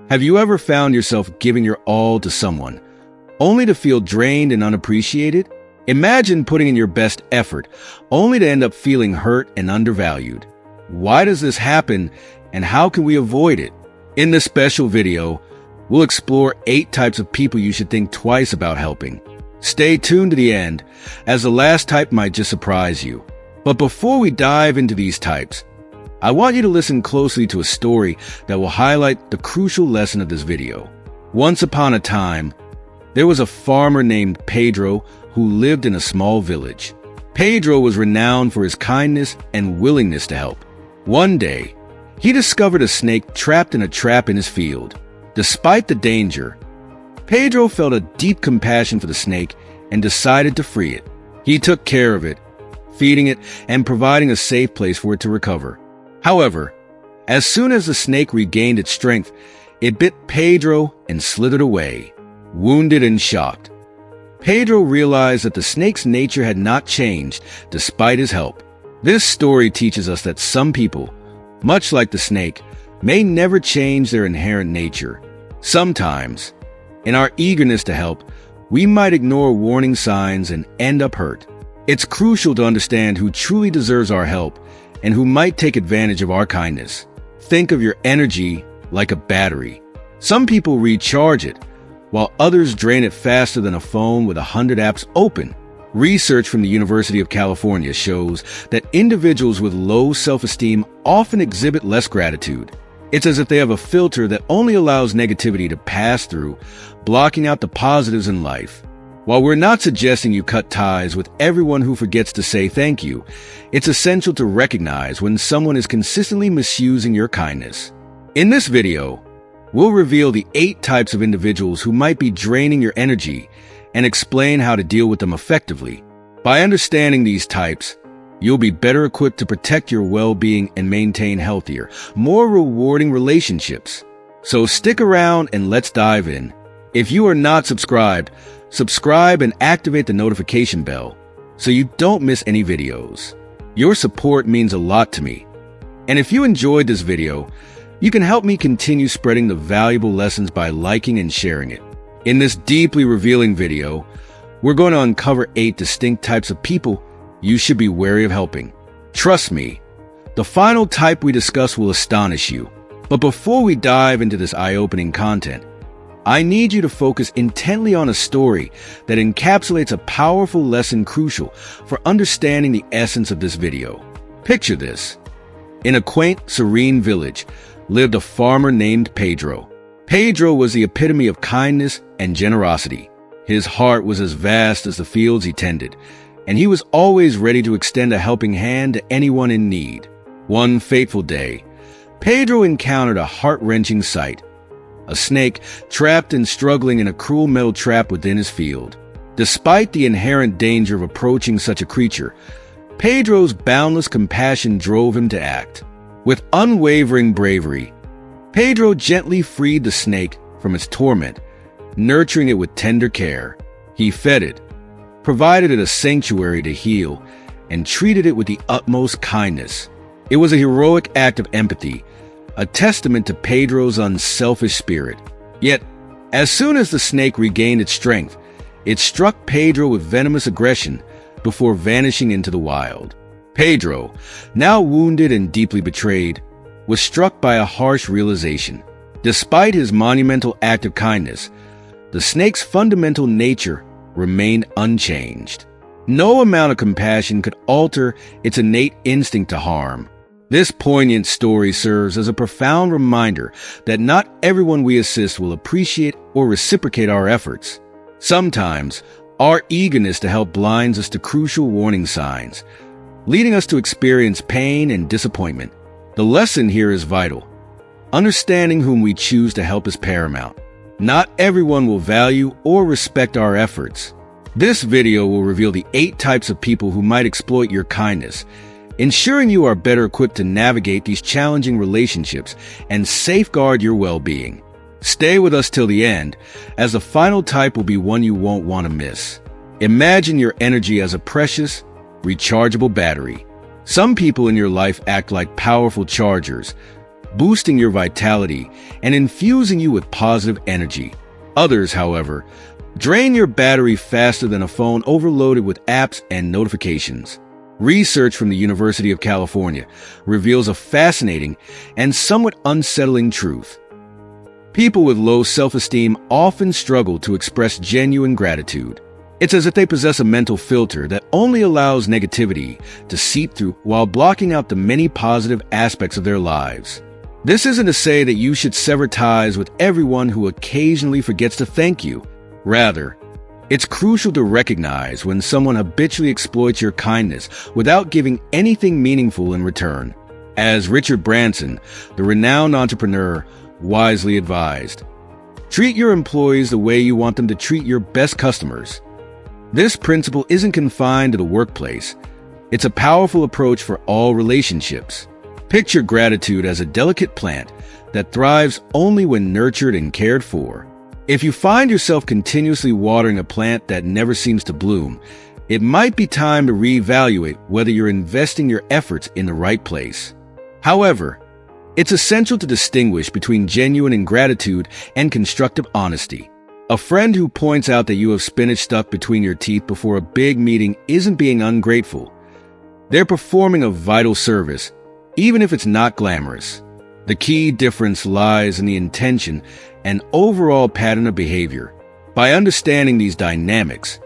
Have you ever found yourself giving your all to someone, only to feel drained and unappreciated? Imagine putting in your best effort, only to end up feeling hurt and undervalued. Why does this happen, and how can we avoid it? In this special video, we'll explore 8 types of people you should think twice about helping. Stay tuned to the end, as the last type might just surprise you. But before we dive into these types, I want you to listen closely to a story that will highlight the crucial lesson of this video. Once upon a time, there was a farmer named Pedro who lived in a small village. Pedro was renowned for his kindness and willingness to help. One day, he discovered a snake trapped in a trap in his field. Despite the danger, Pedro felt a deep compassion for the snake and decided to free it. He took care of it, feeding it and providing a safe place for it to recover. However, as soon as the snake regained its strength, it bit Pedro and slithered away, wounded and shocked. Pedro realized that the snake's nature had not changed despite his help. This story teaches us that some people, much like the snake, may never change their inherent nature. Sometimes, in our eagerness to help, we might ignore warning signs and end up hurt. It's crucial to understand who truly deserves our help and who might take advantage of our kindness. Think of your energy like a battery. Some people recharge it, while others drain it faster than a phone with 100 apps open. Research from the University of California shows that individuals with low self-esteem often exhibit less gratitude. It's as if they have a filter that only allows negativity to pass through, blocking out the positives in life. While we're not suggesting you cut ties with everyone who forgets to say thank you, it's essential to recognize when someone is consistently misusing your kindness. In this video, we'll reveal the 8 types of individuals who might be draining your energy and explain how to deal with them effectively. By understanding these types, you'll be better equipped to protect your well-being and maintain healthier, more rewarding relationships. So stick around and let's dive in. If you are not subscribed, subscribe and activate the notification bell so you don't miss any videos. Your support means a lot to me. And if you enjoyed this video, you can help me continue spreading the valuable lessons by liking and sharing it. In this deeply revealing video, we're going to uncover 8 distinct types of people you should be wary of helping. Trust me, the final type we discuss will astonish you. But before we dive into this eye-opening content, I need you to focus intently on a story that encapsulates a powerful lesson crucial for understanding the essence of this video. Picture this. In a quaint, serene village lived a farmer named Pedro. Pedro was the epitome of kindness and generosity. His heart was as vast as the fields he tended, and he was always ready to extend a helping hand to anyone in need. One fateful day, Pedro encountered a heart-wrenching sight. A snake trapped and struggling in a cruel metal trap within his field. Despite the inherent danger of approaching such a creature, Pedro's boundless compassion drove him to act. With unwavering bravery, Pedro gently freed the snake from its torment, nurturing it with tender care. He fed it, provided it a sanctuary to heal, and treated it with the utmost kindness. It was a heroic act of empathy, a testament to Pedro's unselfish spirit. Yet, as soon as the snake regained its strength, it struck Pedro with venomous aggression before vanishing into the wild. Pedro, now wounded and deeply betrayed, was struck by a harsh realization. Despite his monumental act of kindness, the snake's fundamental nature remained unchanged. No amount of compassion could alter its innate instinct to harm. This poignant story serves as a profound reminder that not everyone we assist will appreciate or reciprocate our efforts. Sometimes, our eagerness to help blinds us to crucial warning signs, leading us to experience pain and disappointment. The lesson here is vital. Understanding whom we choose to help is paramount. Not everyone will value or respect our efforts. This video will reveal the 8 types of people who might exploit your kindness, ensuring you are better equipped to navigate these challenging relationships and safeguard your well-being. Stay with us till the end, as the final type will be one you won't want to miss. Imagine your energy as a precious, rechargeable battery. Some people in your life act like powerful chargers, boosting your vitality and infusing you with positive energy. Others, however, drain your battery faster than a phone overloaded with apps and notifications. Research from the University of California reveals a fascinating and somewhat unsettling truth. People with low self-esteem often struggle to express genuine gratitude. It's as if they possess a mental filter that only allows negativity to seep through while blocking out the many positive aspects of their lives. This isn't to say that you should sever ties with everyone who occasionally forgets to thank you. Rather, it's crucial to recognize when someone habitually exploits your kindness without giving anything meaningful in return. As Richard Branson, the renowned entrepreneur, wisely advised, treat your employees the way you want them to treat your best customers. This principle isn't confined to the workplace. It's a powerful approach for all relationships. Picture gratitude as a delicate plant that thrives only when nurtured and cared for. If you find yourself continuously watering a plant that never seems to bloom, it might be time to reevaluate whether you're investing your efforts in the right place. However, it's essential to distinguish between genuine ingratitude and constructive honesty. A friend who points out that you have spinach stuck between your teeth before a big meeting isn't being ungrateful. They're performing a vital service, even if it's not glamorous. The key difference lies in the intention and overall pattern of behavior. By understanding these dynamics,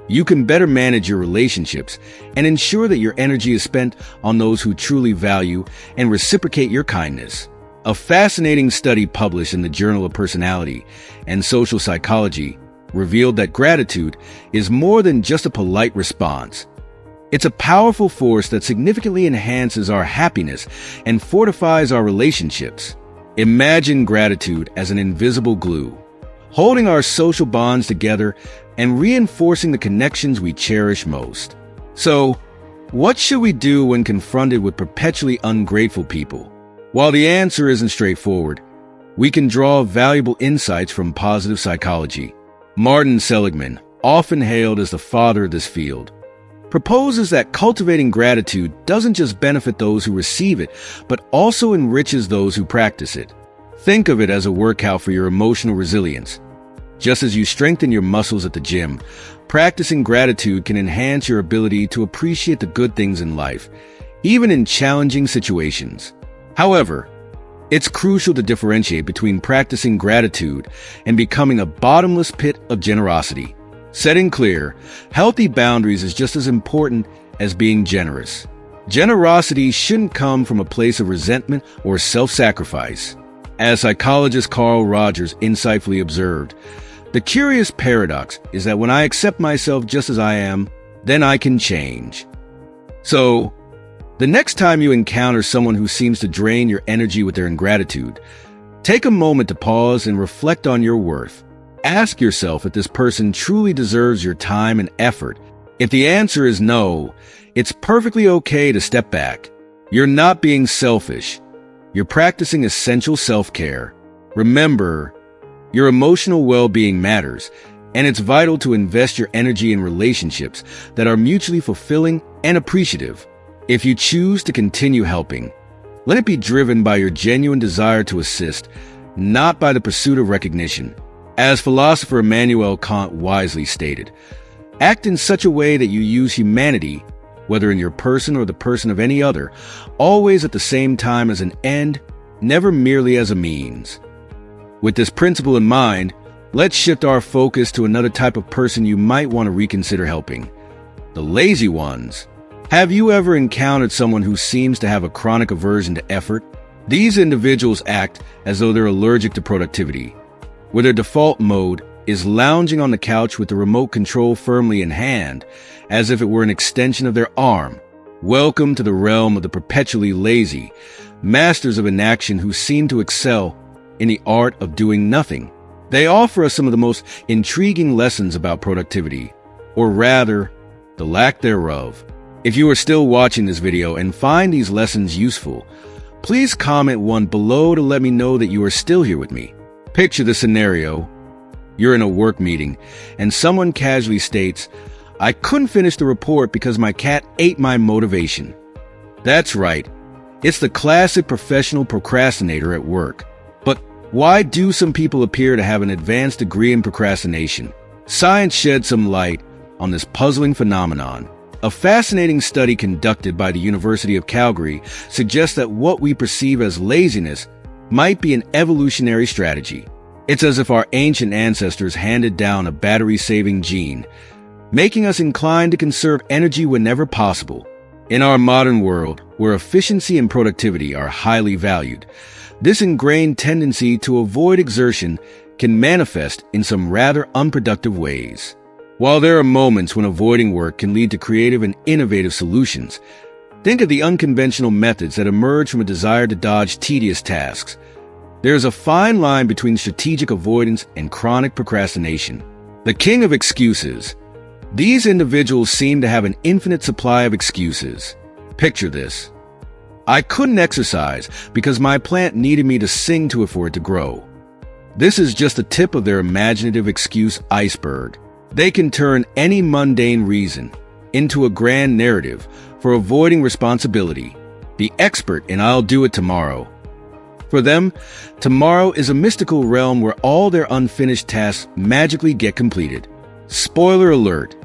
you can better manage your relationships and ensure that your energy is spent on those who truly value and reciprocate your kindness. A fascinating study published in the Journal of Personality and Social Psychology revealed that gratitude is more than just a polite response. It's a powerful force that significantly enhances our happiness and fortifies our relationships. Imagine gratitude as an invisible glue, holding our social bonds together and reinforcing the connections we cherish most. So, what should we do when confronted with perpetually ungrateful people? While the answer isn't straightforward, we can draw valuable insights from positive psychology. Martin Seligman, often hailed as the father of this field, proposes that cultivating gratitude doesn't just benefit those who receive it, but also enriches those who practice it. Think of it as a workout for your emotional resilience. Just as you strengthen your muscles at the gym, practicing gratitude can enhance your ability to appreciate the good things in life, even in challenging situations. However, it's crucial to differentiate between practicing gratitude and becoming a bottomless pit of generosity. Setting clear, healthy boundaries is just as important as being generous. Generosity shouldn't come from a place of resentment or self-sacrifice. As psychologist Carl Rogers insightfully observed, the curious paradox is that when I accept myself just as I am, then I can change. So, the next time you encounter someone who seems to drain your energy with their ingratitude, take a moment to pause and reflect on your worth. Ask yourself if this person truly deserves your time and effort. If the answer is no, it's perfectly okay to step back. You're not being selfish. You're practicing essential self-care. Remember, your emotional well-being matters, and it's vital to invest your energy in relationships that are mutually fulfilling and appreciative. If you choose to continue helping, let it be driven by your genuine desire to assist, not by the pursuit of recognition. As philosopher Immanuel Kant wisely stated, act in such a way that you use humanity, whether in your person or the person of any other, always at the same time as an end, never merely as a means. With this principle in mind, let's shift our focus to another type of person you might want to reconsider helping: the lazy ones. Have you ever encountered someone who seems to have a chronic aversion to effort? These individuals act as though they're allergic to productivity, where their default mode is lounging on the couch with the remote control firmly in hand, as if it were an extension of their arm. Welcome to the realm of the perpetually lazy, masters of inaction who seem to excel in the art of doing nothing. They offer us some of the most intriguing lessons about productivity, or rather, the lack thereof. If you are still watching this video and find these lessons useful, please comment one below to let me know that you are still here with me. Picture the scenario. You're in a work meeting, and someone casually states, "I couldn't finish the report because my cat ate my motivation." That's right. It's the classic professional procrastinator at work. But why do some people appear to have an advanced degree in procrastination? Science sheds some light on this puzzling phenomenon. A fascinating study conducted by the University of Calgary suggests that what we perceive as laziness might be an evolutionary strategy. It's as if our ancient ancestors handed down a battery-saving gene, making us inclined to conserve energy whenever possible. In our modern world, where efficiency and productivity are highly valued, this ingrained tendency to avoid exertion can manifest in some rather unproductive ways. While there are moments when avoiding work can lead to creative and innovative solutions, think of the unconventional methods that emerge from a desire to dodge tedious tasks. There is a fine line between strategic avoidance and chronic procrastination. The king of excuses. These individuals seem to have an infinite supply of excuses. Picture this. I couldn't exercise because my plant needed me to sing to it for it to grow. This is just the tip of their imaginative excuse iceberg. They can turn any mundane reason into a grand narrative for avoiding responsibility. The expert in I'll do it tomorrow. For them, tomorrow is a mystical realm where all their unfinished tasks magically get completed. Spoiler alert,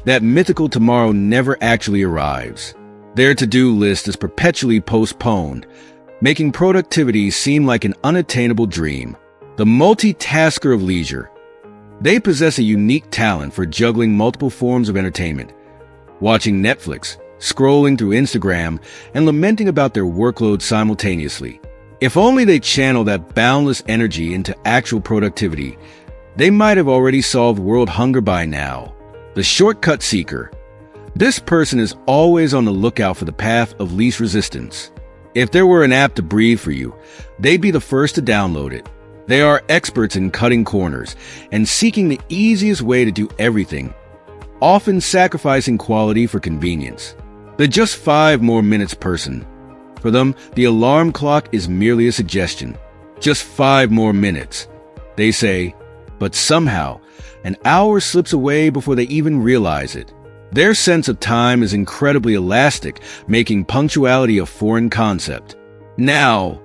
that mythical tomorrow never actually arrives. Their to-do list is perpetually postponed, making productivity seem like an unattainable dream. The multitasker of leisure. They possess a unique talent for juggling multiple forms of entertainment, watching Netflix, scrolling through Instagram, and lamenting about their workload simultaneously. If only they channel that boundless energy into actual productivity, they might have already solved world hunger by now. The shortcut seeker. This person is always on the lookout for the path of least resistance. If there were an app to breathe for you, they'd be the first to download it. They are experts in cutting corners and seeking the easiest way to do everything, often sacrificing quality for convenience. The just 5 more minutes person. For them, the alarm clock is merely a suggestion. Just 5 more minutes, they say, but somehow, an hour slips away before they even realize it. Their sense of time is incredibly elastic, making punctuality a foreign concept. Now,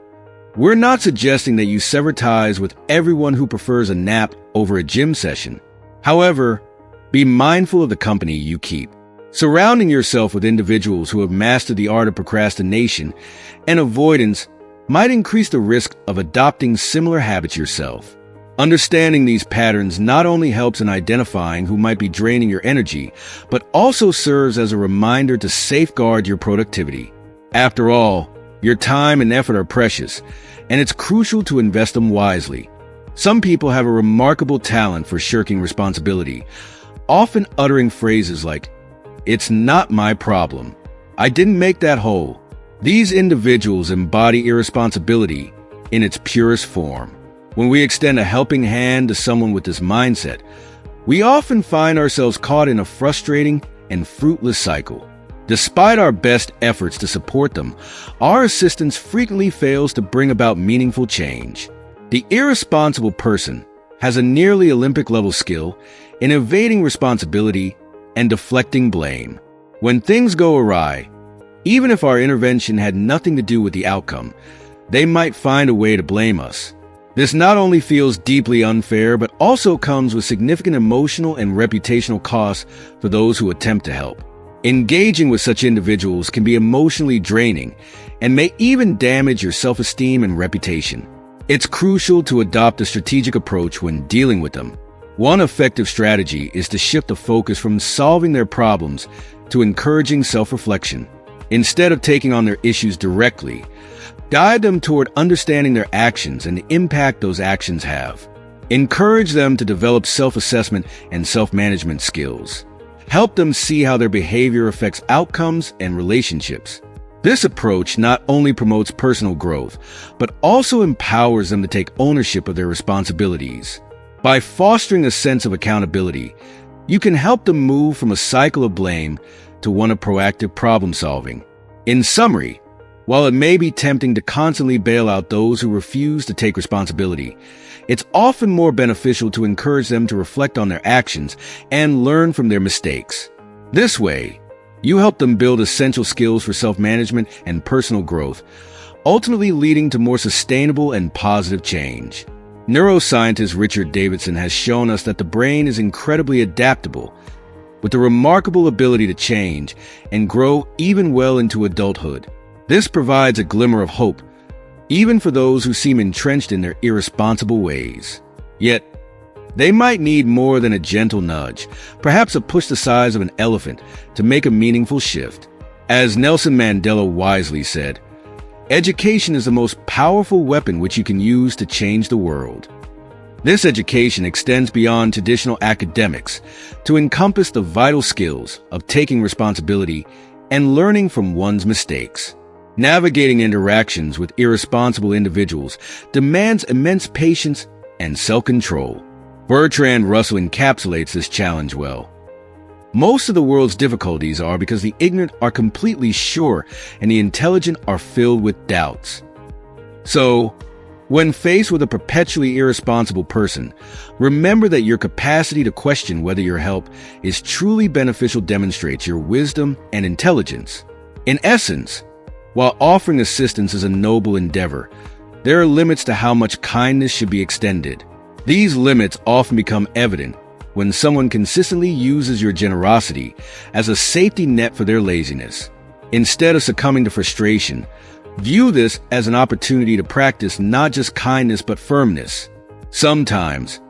we're not suggesting that you sever ties with everyone who prefers a nap over a gym session. However, be mindful of the company you keep. Surrounding yourself with individuals who have mastered the art of procrastination and avoidance might increase the risk of adopting similar habits yourself. Understanding these patterns not only helps in identifying who might be draining your energy, but also serves as a reminder to safeguard your productivity. After all, your time and effort are precious, and it's crucial to invest them wisely. Some people have a remarkable talent for shirking responsibility, often uttering phrases like, "It's not my problem. I didn't make that hole." These individuals embody irresponsibility in its purest form. When we extend a helping hand to someone with this mindset, we often find ourselves caught in a frustrating and fruitless cycle. Despite our best efforts to support them, our assistance frequently fails to bring about meaningful change. The irresponsible person has a nearly Olympic-level skill in evading responsibility and deflecting blame. When things go awry, even if our intervention had nothing to do with the outcome, they might find a way to blame us. This not only feels deeply unfair, but also comes with significant emotional and reputational costs for those who attempt to help. Engaging with such individuals can be emotionally draining and may even damage your self-esteem and reputation. It's crucial to adopt a strategic approach when dealing with them. One effective strategy is to shift the focus from solving their problems to encouraging self-reflection. Instead of taking on their issues directly, guide them toward understanding their actions and the impact those actions have. Encourage them to develop self-assessment and self-management skills. Help them see how their behavior affects outcomes and relationships. This approach not only promotes personal growth, but also empowers them to take ownership of their responsibilities. By fostering a sense of accountability, you can help them move from a cycle of blame to one of proactive problem solving. In summary, while it may be tempting to constantly bail out those who refuse to take responsibility, it's often more beneficial to encourage them to reflect on their actions and learn from their mistakes. This way, You help them build essential skills for self-management and personal growth, ultimately leading to more sustainable and positive change. Neuroscientist Richard Davidson has shown us that the brain is incredibly adaptable, with a remarkable ability to change and grow even well into adulthood. This provides a glimmer of hope, even for those who seem entrenched in their irresponsible ways. Yet, they might need more than a gentle nudge, perhaps a push the size of an elephant, to make a meaningful shift. As Nelson Mandela wisely said, education is the most powerful weapon which you can use to change the world. This education extends beyond traditional academics to encompass the vital skills of taking responsibility and learning from one's mistakes. Navigating interactions with irresponsible individuals demands immense patience and self-control. Bertrand Russell encapsulates this challenge well. Most of the world's difficulties are because the ignorant are completely sure and the intelligent are filled with doubts. So, when faced with a perpetually irresponsible person, remember that your capacity to question whether your help is truly beneficial demonstrates your wisdom and intelligence. In essence, while offering assistance is a noble endeavor, there are limits to how much kindness should be extended. These limits often become evident when someone consistently uses your generosity as a safety net for their laziness. Instead of succumbing to frustration, view this as an opportunity to practice not just kindness but firmness. Sometimes,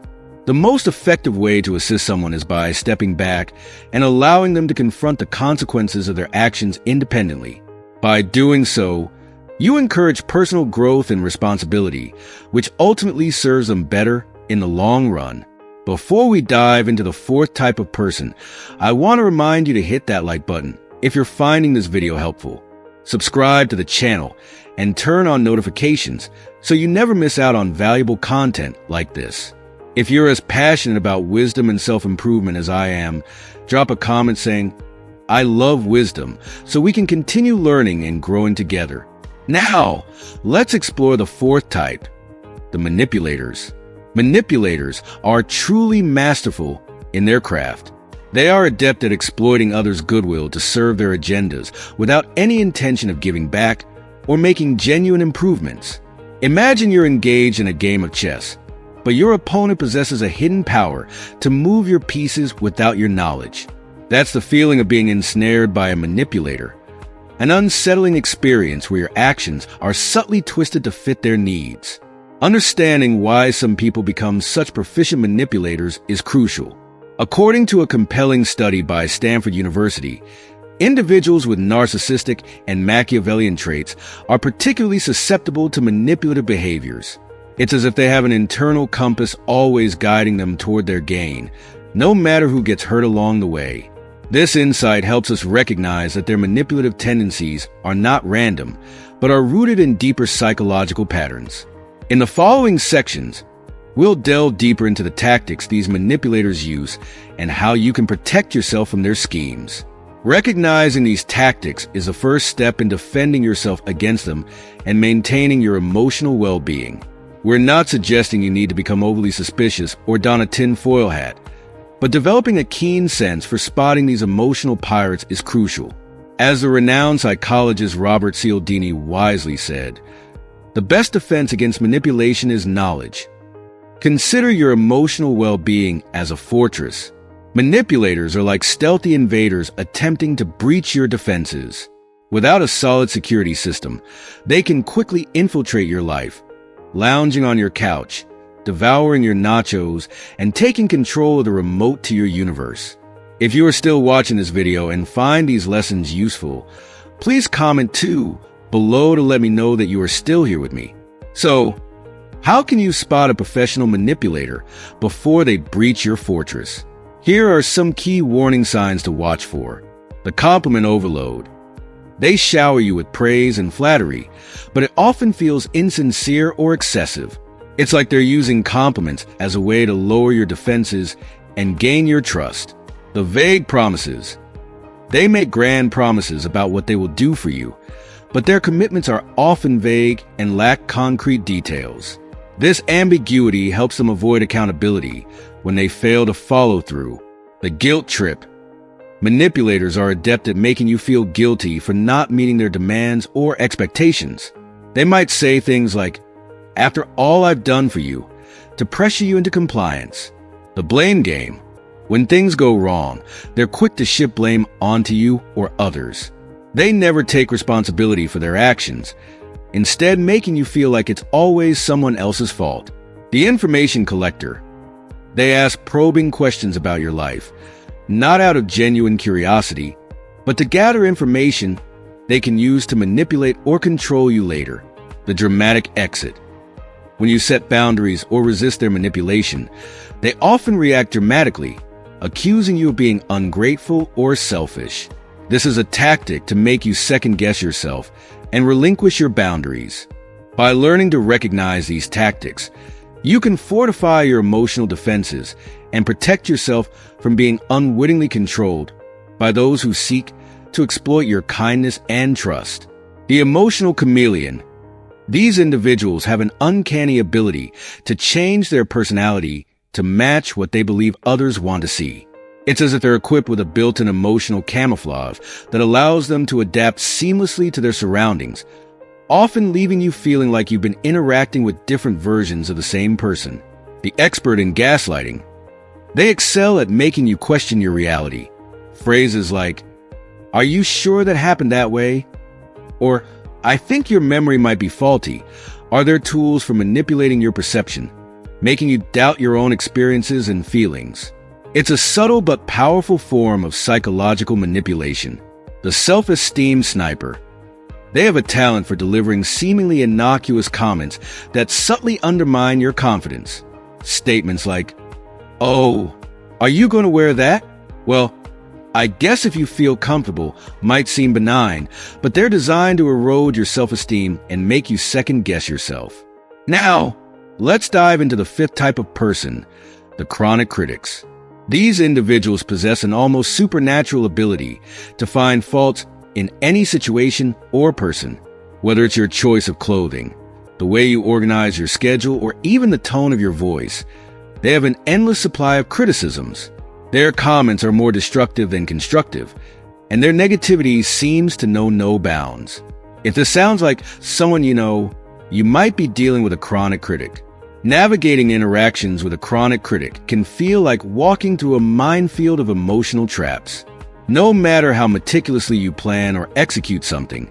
the most effective way to assist someone is by stepping back and allowing them to confront the consequences of their actions independently. By doing so, you encourage personal growth and responsibility, which ultimately serves them better in the long run. Before we dive into the fourth type of person, I want to remind you to hit that like button if you're finding this video helpful. Subscribe to the channel and turn on notifications so you never miss out on valuable content like this. If you're as passionate about wisdom and self-improvement as I am, drop a comment saying, "I love wisdom," so we can continue learning and growing together. Now, let's explore the fourth type, the manipulators. Manipulators are truly masterful in their craft. They are adept at exploiting others' goodwill to serve their agendas without any intention of giving back or making genuine improvements. Imagine you're engaged in a game of chess, but your opponent possesses a hidden power to move your pieces without your knowledge. That's the feeling of being ensnared by a manipulator, an unsettling experience where your actions are subtly twisted to fit their needs. Understanding why some people become such proficient manipulators is crucial. According to a compelling study by Stanford University, individuals with narcissistic and Machiavellian traits are particularly susceptible to manipulative behaviors. It's as if they have an internal compass always guiding them toward their gain, no matter who gets hurt along the way. This insight helps us recognize that their manipulative tendencies are not random, but are rooted in deeper psychological patterns. In the following sections, we'll delve deeper into the tactics these manipulators use and how you can protect yourself from their schemes. Recognizing these tactics is the first step in defending yourself against them and maintaining your emotional well-being. We're not suggesting you need to become overly suspicious or don a tinfoil hat, but developing a keen sense for spotting these emotional pirates is crucial. As the renowned psychologist Robert Cialdini wisely said, "The best defense against manipulation is knowledge." Consider your emotional well-being as a fortress. Manipulators are like stealthy invaders attempting to breach your defenses. Without a solid security system, they can quickly infiltrate your life, lounging on your couch, devouring your nachos, and taking control of the remote to your universe. If you are still watching this video and find these lessons useful, please comment too below to let me know that you are still here with me. So, how can you spot a professional manipulator before they breach your fortress? Here are some key warning signs to watch for. The compliment overload. They shower you with praise and flattery, but it often feels insincere or excessive. It's like they're using compliments as a way to lower your defenses and gain your trust. The vague promises. They make grand promises about what they will do for you, but their commitments are often vague and lack concrete details. This ambiguity helps them avoid accountability when they fail to follow through. The guilt trip. Manipulators are adept at making you feel guilty for not meeting their demands or expectations. They might say things like, "After all I've done for you," to pressure you into compliance. The blame game. When things go wrong, they're quick to ship blame onto you or others. They never take responsibility for their actions, instead making you feel like it's always someone else's fault. The information collector. They ask probing questions about your life, not out of genuine curiosity, but to gather information they can use to manipulate or control you later. The dramatic exit. When you set boundaries or resist their manipulation, they often react dramatically, accusing you of being ungrateful or selfish. This is a tactic to make you second-guess yourself and relinquish your boundaries. By learning to recognize these tactics, you can fortify your emotional defenses and protect yourself from being unwittingly controlled by those who seek to exploit your kindness and trust. The emotional chameleon. These individuals have an uncanny ability to change their personality to match what they believe others want to see. It's as if they're equipped with a built-in emotional camouflage that allows them to adapt seamlessly to their surroundings, often leaving you feeling like you've been interacting with different versions of the same person. The expert in gaslighting. They excel at making you question your reality. Phrases like, "Are you sure that happened that way?" Or, "I think your memory might be faulty," are their tools for manipulating your perception, making you doubt your own experiences and feelings. It's a subtle but powerful form of psychological manipulation. The self-esteem sniper. They have a talent for delivering seemingly innocuous comments that subtly undermine your confidence. Statements like, "Oh, are you going to wear that? Well, I guess if you feel comfortable," might seem benign, but they're designed to erode your self-esteem and make you second-guess yourself. Now, let's dive into the fifth type of person, the chronic critics. These individuals possess an almost supernatural ability to find faults in any situation or person, whether it's your choice of clothing, the way you organize your schedule, or even the tone of your voice. They have an endless supply of criticisms. Their comments are more destructive than constructive, and their negativity seems to know no bounds. If this sounds like someone you know, you might be dealing with a chronic critic. Navigating interactions with a chronic critic can feel like walking through a minefield of emotional traps. No matter how meticulously you plan or execute something,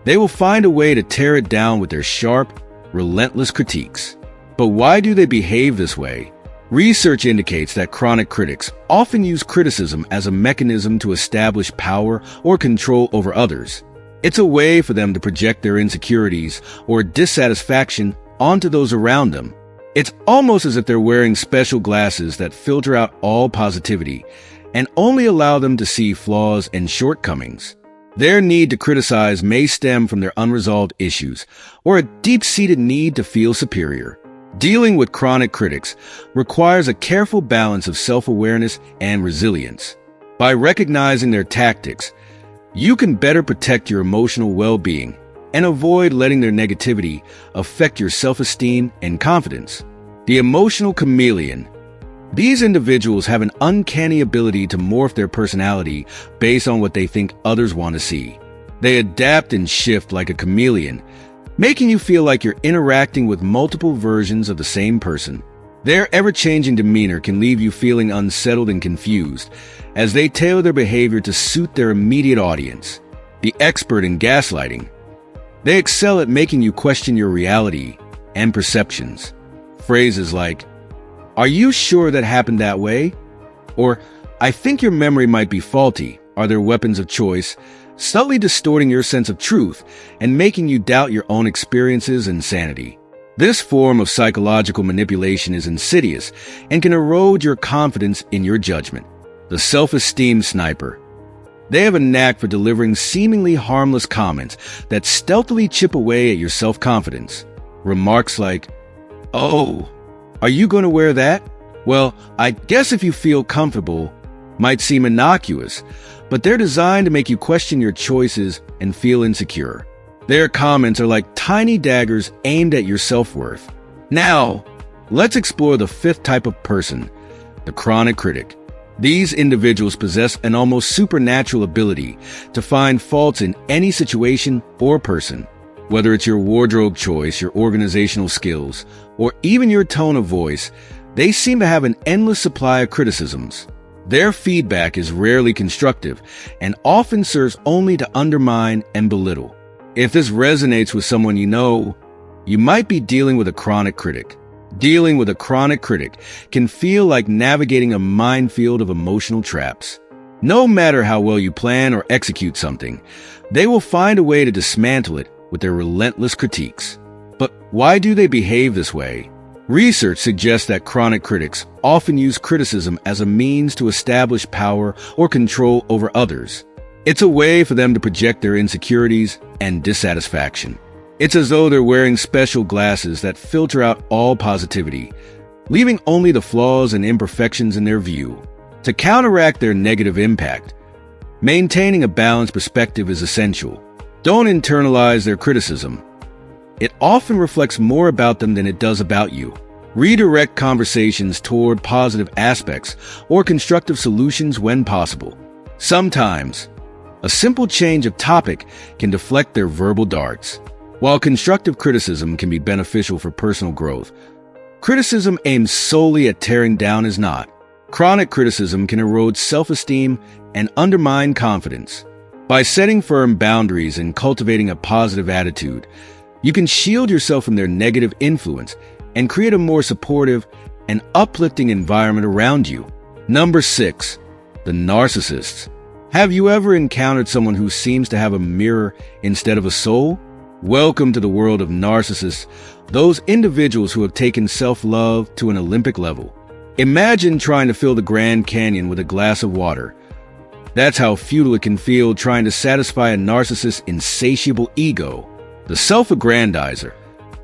they will find a way to tear it down with their sharp, relentless critiques. But why do they behave this way? Research indicates that chronic critics often use criticism as a mechanism to establish power or control over others. It's a way for them to project their insecurities or dissatisfaction onto those around them. It's almost as if they're wearing special glasses that filter out all positivity and only allow them to see flaws and shortcomings. Their need to criticize may stem from their unresolved issues or a deep-seated need to feel superior. Dealing with chronic critics requires a careful balance of self-awareness and resilience. By recognizing their tactics, you can better protect your emotional well-being and avoid letting their negativity affect your self-esteem and confidence. The emotional chameleon. These individuals have an uncanny ability to morph their personality based on what they think others want to see. They adapt and shift like a chameleon, making you feel like you're interacting with multiple versions of the same person. Their ever-changing demeanor can leave you feeling unsettled and confused as they tailor their behavior to suit their immediate audience. The expert in gaslighting. They excel at making you question your reality and perceptions. Phrases like, "Are you sure that happened that way?" Or, "I think your memory might be faulty," are their weapons of choice, subtly distorting your sense of truth and making you doubt your own experiences and sanity. This form of psychological manipulation is insidious and can erode your confidence in your judgment. The self-esteem sniper. They have a knack for delivering seemingly harmless comments that stealthily chip away at your self-confidence. Remarks like, "Oh, are you going to wear that? Well, I guess if you feel comfortable," might seem innocuous, but they're designed to make you question your choices and feel insecure. Their comments are like tiny daggers aimed at your self-worth. Now, let's explore the fifth type of person, the chronic critic. These individuals possess an almost supernatural ability to find faults in any situation or person. Whether it's your wardrobe choice, your organizational skills, or even your tone of voice, they seem to have an endless supply of criticisms. Their feedback is rarely constructive and often serves only to undermine and belittle. If this resonates with someone you know, you might be dealing with a chronic critic. Dealing with a chronic critic can feel like navigating a minefield of emotional traps. No matter how well you plan or execute something, they will find a way to dismantle it with their relentless critiques. But why do they behave this way? Research suggests that chronic critics often use criticism as a means to establish power or control over others. It's a way for them to project their insecurities and dissatisfaction. It's as though they're wearing special glasses that filter out all positivity, leaving only the flaws and imperfections in their view. To counteract their negative impact, maintaining a balanced perspective is essential. Don't internalize their criticism. It often reflects more about them than it does about you. Redirect conversations toward positive aspects or constructive solutions when possible. Sometimes, a simple change of topic can deflect their verbal darts. While constructive criticism can be beneficial for personal growth, criticism aimed solely at tearing down is not. Chronic criticism can erode self-esteem and undermine confidence. By setting firm boundaries and cultivating a positive attitude, you can shield yourself from their negative influence and create a more supportive and uplifting environment around you. Number 6. The narcissists. Have you ever encountered someone who seems to have a mirror instead of a soul? Welcome to the world of narcissists, those individuals who have taken self-love to an Olympic level. Imagine trying to fill the Grand Canyon with a glass of water. That's how futile it can feel trying to satisfy a narcissist's insatiable ego. The self-aggrandizer.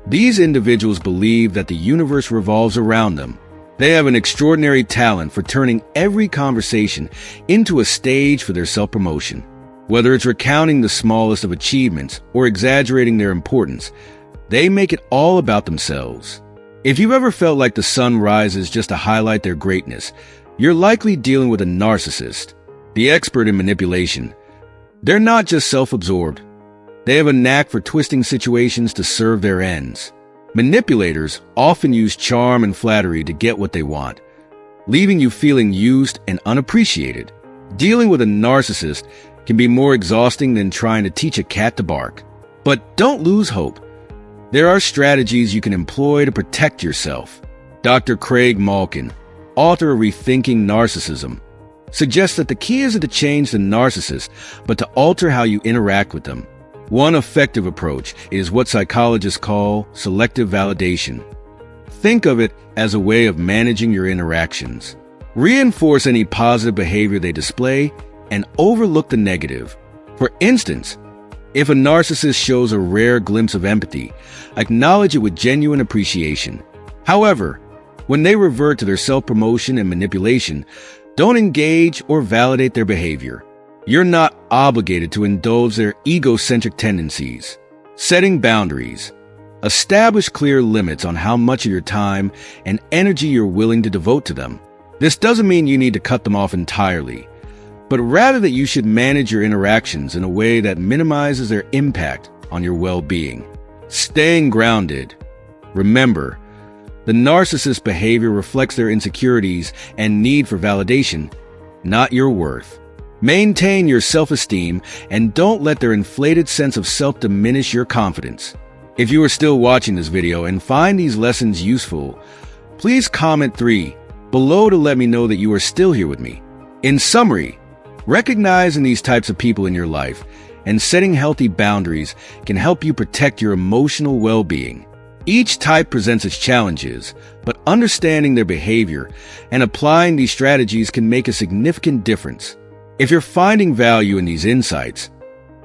These individuals believe that the universe revolves around them. They have an extraordinary talent for turning every conversation into a stage for their self-promotion. Whether it's recounting the smallest of achievements or exaggerating their importance, they make it all about themselves. If you've ever felt like the sun rises just to highlight their greatness, you're likely dealing with a narcissist, the expert in manipulation. They're not just self-absorbed. They have a knack for twisting situations to serve their ends. Manipulators often use charm and flattery to get what they want, leaving you feeling used and unappreciated. Dealing with a narcissist can be more exhausting than trying to teach a cat to bark. But don't lose hope. There are strategies you can employ to protect yourself. Dr. Craig Malkin, author of Rethinking Narcissism, suggests that the key isn't to change the narcissist, but to alter how you interact with them. One effective approach is what psychologists call selective validation. Think of it as a way of managing your interactions. Reinforce any positive behavior they display and overlook the negative. For instance, if a narcissist shows a rare glimpse of empathy, acknowledge it with genuine appreciation. However, when they revert to their self-promotion and manipulation, don't engage or validate their behavior. You're not obligated to indulge their egocentric tendencies. Setting boundaries. Establish clear limits on how much of your time and energy you're willing to devote to them. This doesn't mean you need to cut them off entirely, but rather that you should manage your interactions in a way that minimizes their impact on your well-being. Staying grounded. Remember, the narcissist's behavior reflects their insecurities and need for validation, not your worth. Maintain your self-esteem and don't let their inflated sense of self diminish your confidence. If you are still watching this video and find these lessons useful, please comment 3 below to let me know that you are still here with me. In summary, recognizing these types of people in your life and setting healthy boundaries can help you protect your emotional well-being. Each type presents its challenges, but understanding their behavior and applying these strategies can make a significant difference. If you're finding value in these insights,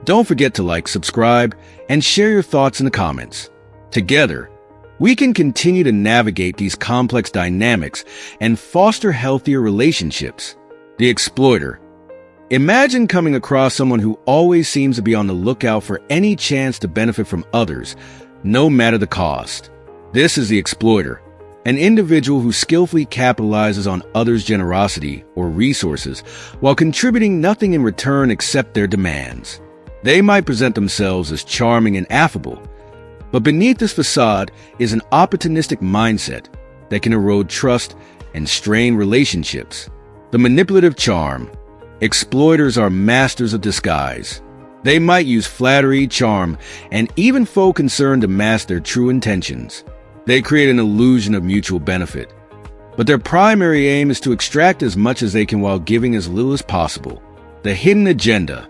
don't forget to like, subscribe, and share your thoughts in the comments. Together, we can continue to navigate these complex dynamics and foster healthier relationships. The exploiter. Imagine coming across someone who always seems to be on the lookout for any chance to benefit from others, no matter the cost. This is the exploiter, An individual who skillfully capitalizes on others' generosity or resources while contributing nothing in return except their demands. They might present themselves as charming and affable, but beneath this facade is an opportunistic mindset that can erode trust and strain relationships. The manipulative charm. Exploiters are masters of disguise. They might use flattery, charm, and even faux concern to mask their true intentions. They create an illusion of mutual benefit, but their primary aim is to extract as much as they can while giving as little as possible. The hidden agenda.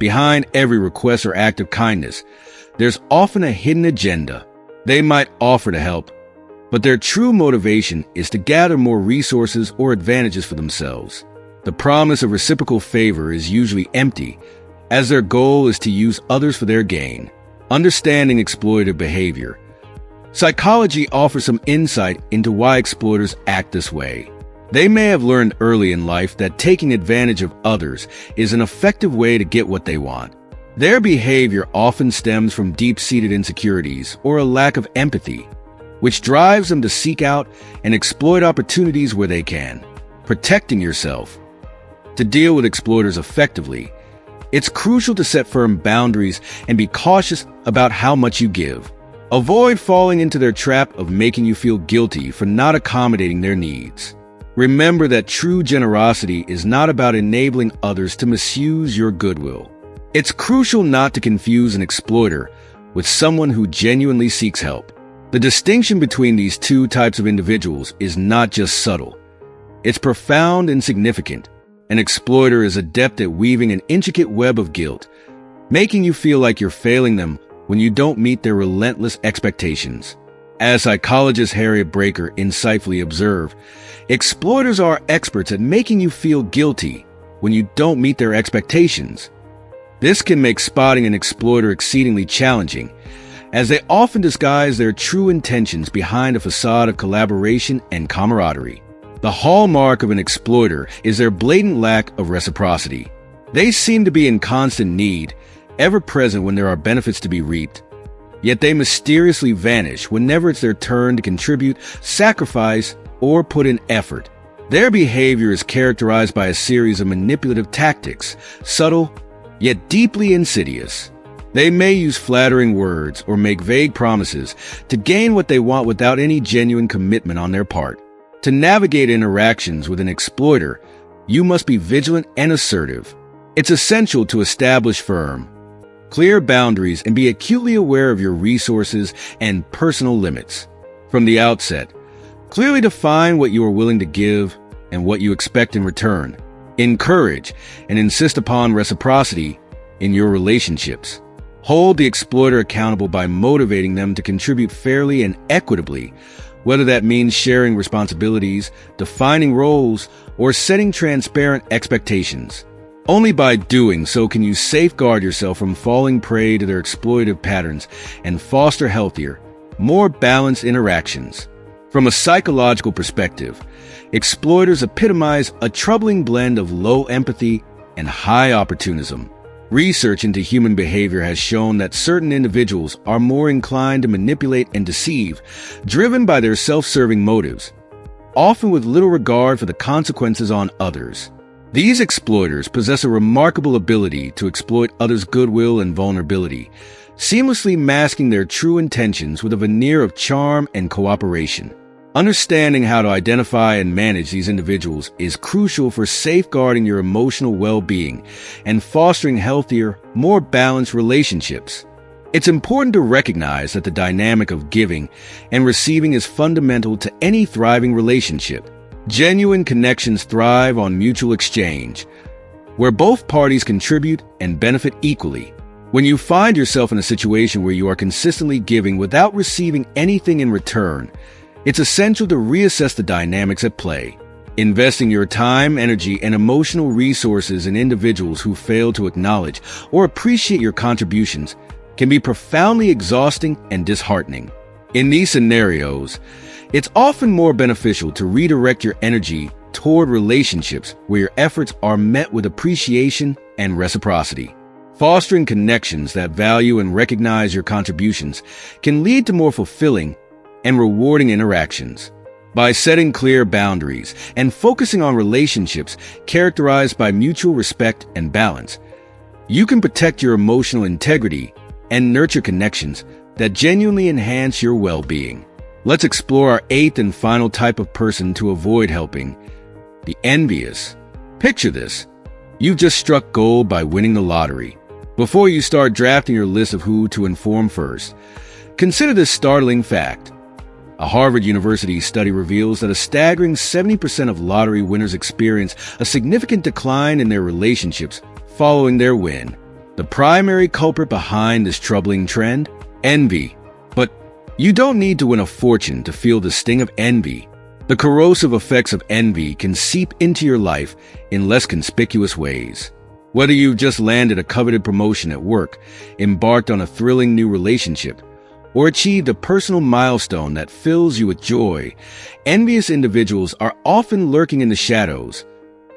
Behind every request or act of kindness, there's often a hidden agenda. They might offer to help, but their true motivation is to gather more resources or advantages for themselves. The promise of reciprocal favor is usually empty, as their goal is to use others for their gain. Understanding exploitative behavior. Psychology offers some insight into why exploiters act this way. They may have learned early in life that taking advantage of others is an effective way to get what they want. Their behavior often stems from deep-seated insecurities or a lack of empathy, which drives them to seek out and exploit opportunities where they can. Protecting yourself. To deal with exploiters effectively, it's crucial to set firm boundaries and be cautious about how much you give. Avoid falling into their trap of making you feel guilty for not accommodating their needs. Remember that true generosity is not about enabling others to misuse your goodwill. It's crucial not to confuse an exploiter with someone who genuinely seeks help. The distinction between these two types of individuals is not just subtle. It's profound and significant. An exploiter is adept at weaving an intricate web of guilt, making you feel like you're failing them when you don't meet their relentless expectations. As psychologist Harriet Breaker insightfully observed, exploiters are experts at making you feel guilty when you don't meet their expectations. This can make spotting an exploiter exceedingly challenging, as they often disguise their true intentions behind a facade of collaboration and camaraderie. The hallmark of an exploiter is their blatant lack of reciprocity. They seem to be in constant need, ever present when there are benefits to be reaped, yet they mysteriously vanish whenever it's their turn to contribute, sacrifice, or put in effort. Their behavior is characterized by a series of manipulative tactics, subtle, yet deeply insidious. They may use flattering words or make vague promises to gain what they want without any genuine commitment on their part. To navigate interactions with an exploiter, you must be vigilant and assertive. It's essential to establish firm, clear boundaries and be acutely aware of your resources and personal limits. From the outset, clearly define what you are willing to give and what you expect in return. Encourage and insist upon reciprocity in your relationships. Hold the exploiter accountable by motivating them to contribute fairly and equitably, whether that means sharing responsibilities, defining roles, or setting transparent expectations. Only by doing so can you safeguard yourself from falling prey to their exploitative patterns and foster healthier, more balanced interactions. From a psychological perspective, exploiters epitomize a troubling blend of low empathy and high opportunism. Research into human behavior has shown that certain individuals are more inclined to manipulate and deceive, driven by their self-serving motives, often with little regard for the consequences on others. These exploiters possess a remarkable ability to exploit others' goodwill and vulnerability, seamlessly masking their true intentions with a veneer of charm and cooperation. Understanding how to identify and manage these individuals is crucial for safeguarding your emotional well-being and fostering healthier, more balanced relationships. It's important to recognize that the dynamic of giving and receiving is fundamental to any thriving relationship. Genuine connections thrive on mutual exchange, where both parties contribute and benefit equally. When you find yourself in a situation where you are consistently giving without receiving anything in return, it's essential to reassess the dynamics at play. Investing your time, energy, and emotional resources in individuals who fail to acknowledge or appreciate your contributions can be profoundly exhausting and disheartening. In these scenarios, it's often more beneficial to redirect your energy toward relationships where your efforts are met with appreciation and reciprocity. Fostering connections that value and recognize your contributions can lead to more fulfilling and rewarding interactions. By setting clear boundaries and focusing on relationships characterized by mutual respect and balance, you can protect your emotional integrity and nurture connections that genuinely enhance your well-being. Let's explore our eighth and final type of person to avoid helping: the envious. Picture this. You've just struck gold by winning the lottery. Before you start drafting your list of who to inform first, consider this startling fact. A Harvard University study reveals that a staggering 70% of lottery winners experience a significant decline in their relationships following their win. The primary culprit behind this troubling trend? Envy. But you don't need to win a fortune to feel the sting of envy. The corrosive effects of envy can seep into your life in less conspicuous ways. Whether you've just landed a coveted promotion at work, embarked on a thrilling new relationship, or achieved a personal milestone that fills you with joy, envious individuals are often lurking in the shadows,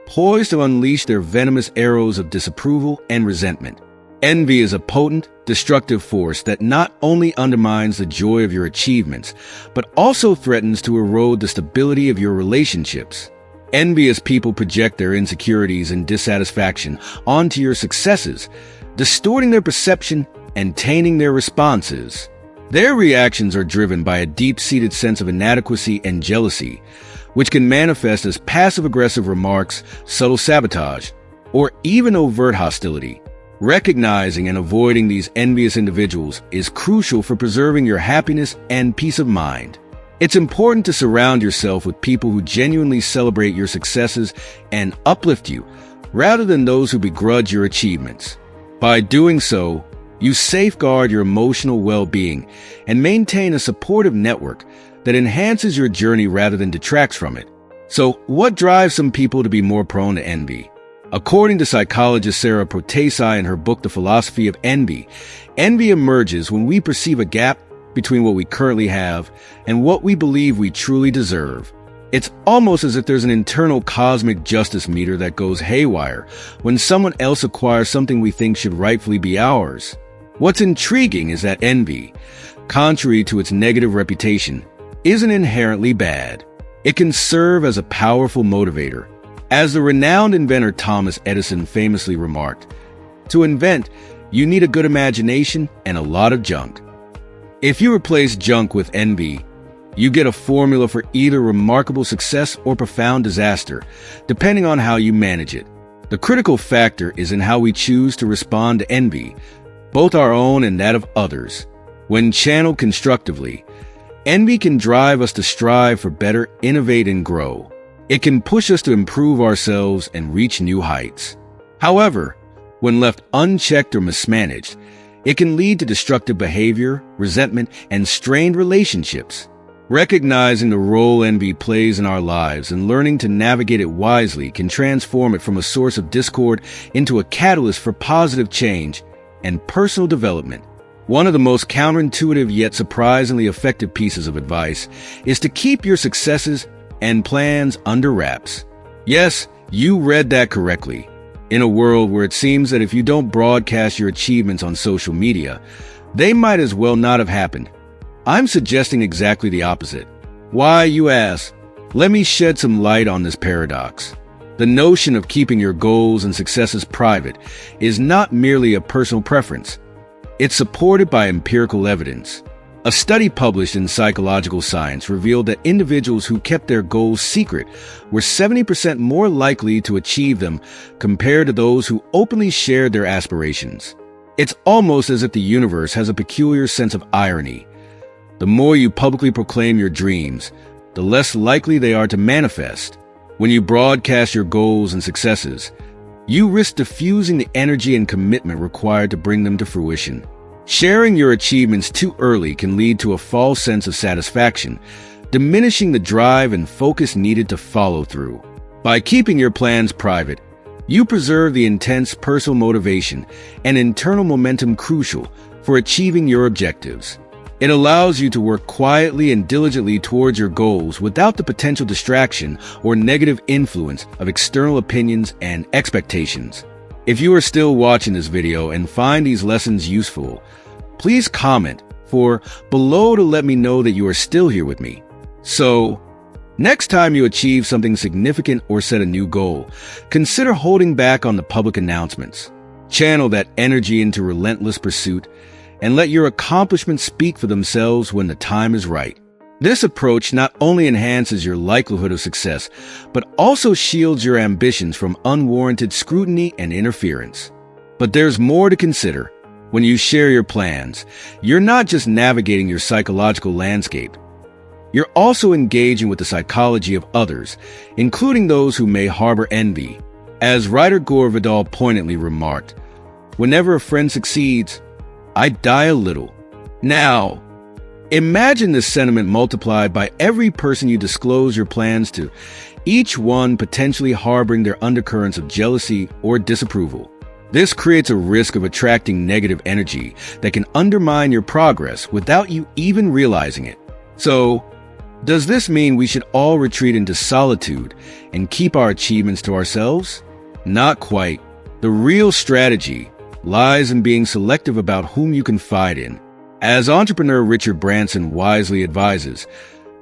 poised to unleash their venomous arrows of disapproval and resentment. Envy is a potent, destructive force that not only undermines the joy of your achievements, but also threatens to erode the stability of your relationships. Envious people project their insecurities and dissatisfaction onto your successes, distorting their perception and tainting their responses. Their reactions are driven by a deep-seated sense of inadequacy and jealousy, which can manifest as passive-aggressive remarks, subtle sabotage, or even overt hostility. Recognizing and avoiding these envious individuals is crucial for preserving your happiness and peace of mind. It's important to surround yourself with people who genuinely celebrate your successes and uplift you, rather than those who begrudge your achievements. By doing so, you safeguard your emotional well-being and maintain a supportive network that enhances your journey rather than detracts from it. So, what drives some people to be more prone to envy? According to psychologist Sarah Protesi in her book, The Philosophy of Envy, envy emerges when we perceive a gap between what we currently have and what we believe we truly deserve. It's almost as if there's an internal cosmic justice meter that goes haywire when someone else acquires something we think should rightfully be ours. What's intriguing is that envy, contrary to its negative reputation, isn't inherently bad. It can serve as a powerful motivator. As the renowned inventor Thomas Edison famously remarked, "To invent, you need a good imagination and a lot of junk." If you replace junk with envy, you get a formula for either remarkable success or profound disaster, depending on how you manage it. The critical factor is in how we choose to respond to envy, both our own and that of others. When channeled constructively, envy can drive us to strive for better, innovate, and grow. It can push us to improve ourselves and reach new heights. However, when left unchecked or mismanaged, it can lead to destructive behavior, resentment, and strained relationships. Recognizing the role envy plays in our lives and learning to navigate it wisely can transform it from a source of discord into a catalyst for positive change and personal development. One of the most counterintuitive yet surprisingly effective pieces of advice is to keep your successes and plans under wraps. Yes, you read that correctly. In a world where it seems that if you don't broadcast your achievements on social media, they might as well not have happened. I'm suggesting exactly the opposite. Why, you ask? Let me shed some light on this paradox. The notion of keeping your goals and successes private is not merely a personal preference. It's supported by empirical evidence. A study published in Psychological Science revealed that individuals who kept their goals secret were 70% more likely to achieve them compared to those who openly shared their aspirations. It's almost as if the universe has a peculiar sense of irony. The more you publicly proclaim your dreams, the less likely they are to manifest. When you broadcast your goals and successes, you risk diffusing the energy and commitment required to bring them to fruition. Sharing your achievements too early can lead to a false sense of satisfaction, diminishing the drive and focus needed to follow through. By keeping your plans private, you preserve the intense personal motivation and internal momentum crucial for achieving your objectives. It allows you to work quietly and diligently towards your goals without the potential distraction or negative influence of external opinions and expectations. If you are still watching this video and find these lessons useful, please comment below to let me know that you are still here with me. So, Next time you achieve something significant or set a new goal, consider holding back on the public announcements. Channel that energy into relentless pursuit and let your accomplishments speak for themselves when the time is right. This approach not only enhances your likelihood of success, but also shields your ambitions from unwarranted scrutiny and interference. But there's more to consider. When you share your plans, you're not just navigating your psychological landscape. You're also engaging with the psychology of others, including those who may harbor envy. As writer Gore Vidal poignantly remarked, "Whenever a friend succeeds, I die a little." Now, imagine this sentiment multiplied by every person you disclose your plans to, each one potentially harboring their undercurrents of jealousy or disapproval. This creates a risk of attracting negative energy that can undermine your progress without you even realizing it. So, does this mean we should all retreat into solitude and keep our achievements to ourselves? Not quite. The real strategy lies in being selective about whom you confide in. As entrepreneur Richard Branson wisely advises,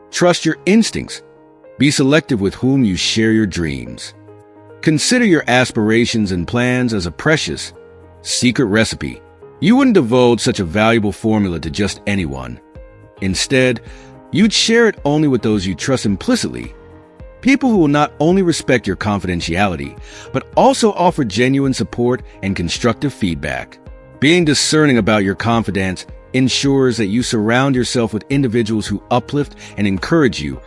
trust your instincts. Be selective with whom you share your dreams. Consider your aspirations and plans as a precious, secret recipe. You wouldn't divulge such a valuable formula to just anyone. Instead, you'd share it only with those you trust implicitly. People who will not only respect your confidentiality, but also offer genuine support and constructive feedback. Being discerning about your confidence ensures that you surround yourself with individuals who uplift and encourage you,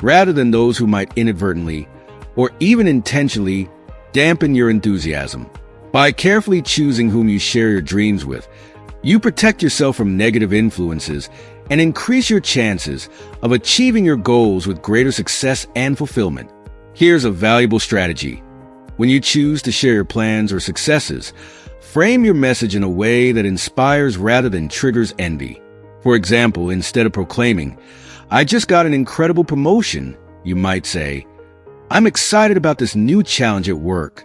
rather than those who might inadvertently, or even intentionally, dampen your enthusiasm. By carefully choosing whom you share your dreams with, you protect yourself from negative influences and increase your chances of achieving your goals with greater success and fulfillment. Here's a valuable strategy. When you choose to share your plans or successes, frame your message in a way that inspires rather than triggers envy. For example, instead of proclaiming, "I just got an incredible promotion," you might say, "I'm excited about this new challenge at work."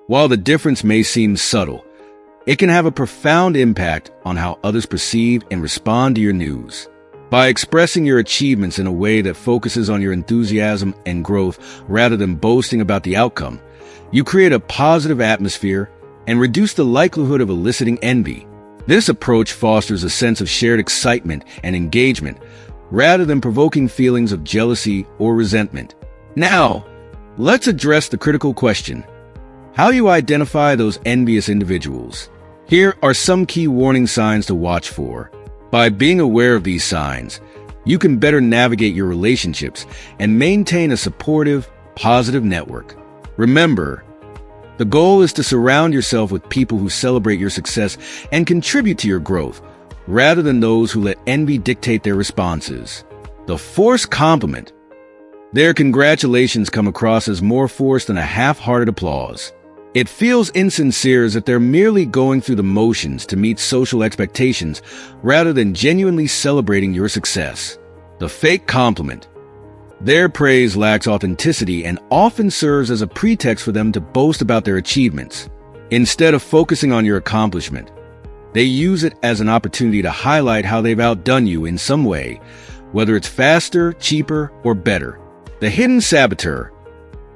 While the difference may seem subtle, it can have a profound impact on how others perceive and respond to your news. By expressing your achievements in a way that focuses on your enthusiasm and growth rather than boasting about the outcome, you create a positive atmosphere and reduce the likelihood of eliciting envy. This approach fosters a sense of shared excitement and engagement rather than provoking feelings of jealousy or resentment. Now, let's address the critical question: how you identify those envious individuals. Here are some key warning signs to watch for. By being aware of these signs, you can better navigate your relationships and maintain a supportive, positive network. Remember, the goal is to surround yourself with people who celebrate your success and contribute to your growth, rather than those who let envy dictate their responses. The forced compliment. Their congratulations come across as more forced than a half-hearted applause. It feels insincere, as if they're merely going through the motions to meet social expectations rather than genuinely celebrating your success. The fake compliment. Their praise lacks authenticity and often serves as a pretext for them to boast about their achievements. Instead of focusing on your accomplishment, they use it as an opportunity to highlight how they've outdone you in some way, whether it's faster, cheaper, or better. The hidden saboteur.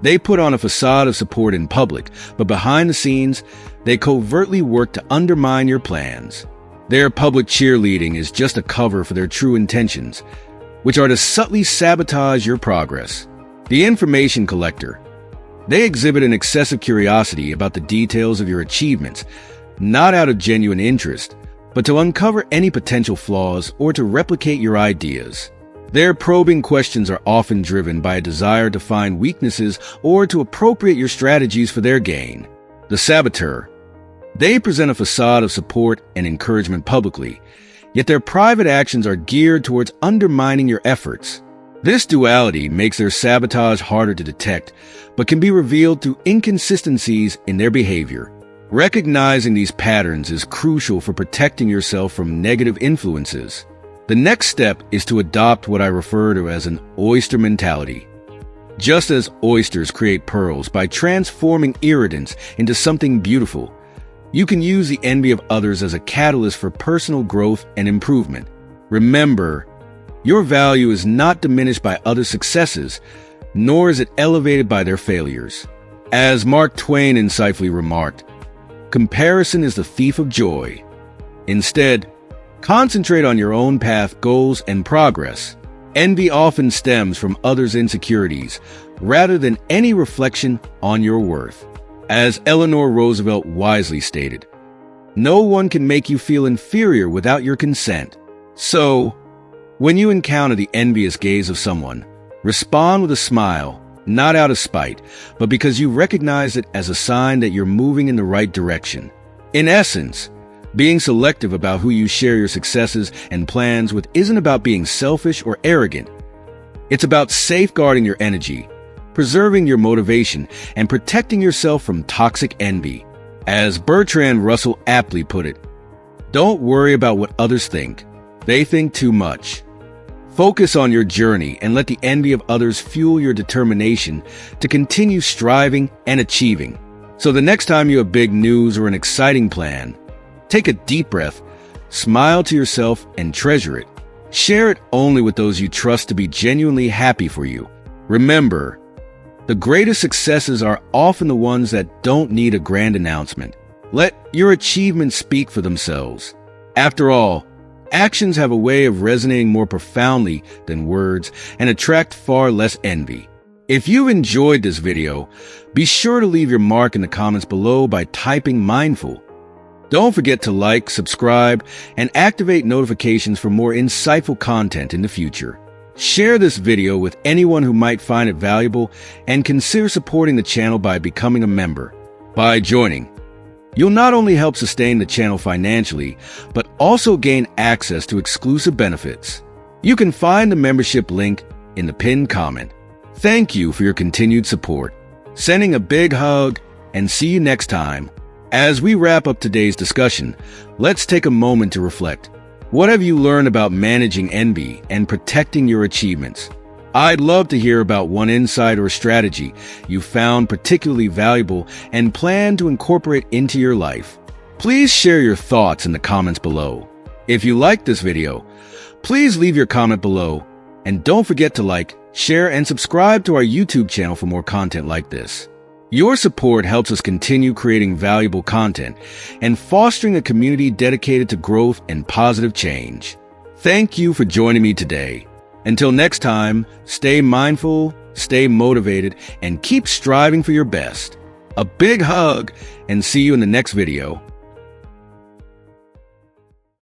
They put on a facade of support in public, but behind the scenes, they covertly work to undermine your plans. Their public cheerleading is just a cover for their true intentions, which are to subtly sabotage your progress. The information collector. They exhibit an excessive curiosity about the details of your achievements, not out of genuine interest, but to uncover any potential flaws or to replicate your ideas. Their probing questions are often driven by a desire to find weaknesses or to appropriate your strategies for their gain. The saboteur. They present a facade of support and encouragement publicly, yet their private actions are geared towards undermining your efforts. This duality makes their sabotage harder to detect, but can be revealed through inconsistencies in their behavior. Recognizing these patterns is crucial for protecting yourself from negative influences. The next step is to adopt what I refer to as an oyster mentality. Just as oysters create pearls by transforming irritants into something beautiful, you can use the envy of others as a catalyst for personal growth and improvement. Remember, Your value is not diminished by others' successes, nor is it elevated by their failures. As Mark Twain insightfully remarked, comparison is the thief of joy. Instead, concentrate on your own path, goals, and progress. Envy often stems from others' insecurities, rather than any reflection on your worth. As Eleanor Roosevelt wisely stated, no one can make you feel inferior without your consent. So, when you encounter the envious gaze of someone, respond with a smile, not out of spite, but because you recognize it as a sign that you're moving in the right direction. In essence, being selective about who you share your successes and plans with isn't about being selfish or arrogant. It's about safeguarding your energy, preserving your motivation, and protecting yourself from toxic envy. As Bertrand Russell aptly put it, don't worry about what others think. They think too much. Focus on your journey and let the envy of others fuel your determination to continue striving and achieving. So the next time you have big news or an exciting plan, take a deep breath, smile to yourself, and treasure it. Share it only with those you trust to be genuinely happy for you. Remember, the greatest successes are often the ones that don't need a grand announcement. Let your achievements speak for themselves. After all, actions have a way of resonating more profoundly than words and attract far less envy. If you enjoyed this video, be sure to leave your mark in the comments below by typing mindful. Don't forget to like, subscribe, and activate notifications for more insightful content in the future. Share this video with anyone who might find it valuable, and consider supporting the channel by becoming a member. By joining, you'll not only help sustain the channel financially, but also gain access to exclusive benefits. You can find the membership link in the pinned comment. Thank you for your continued support. Sending a big hug, and see you next time. As we wrap up today's discussion, let's take a moment to reflect. What have you learned about managing envy and protecting your achievements? I'd love to hear about one insight or strategy you found particularly valuable and plan to incorporate into your life. Please share your thoughts in the comments below. If you liked this video, please leave your comment below, and don't forget to like, share, and subscribe to our YouTube channel for more content like this. Your support helps us continue creating valuable content and fostering a community dedicated to growth and positive change. Thank you for joining me today. Until next time, stay mindful, stay motivated, and keep striving for your best. A big hug, and see you in the next video.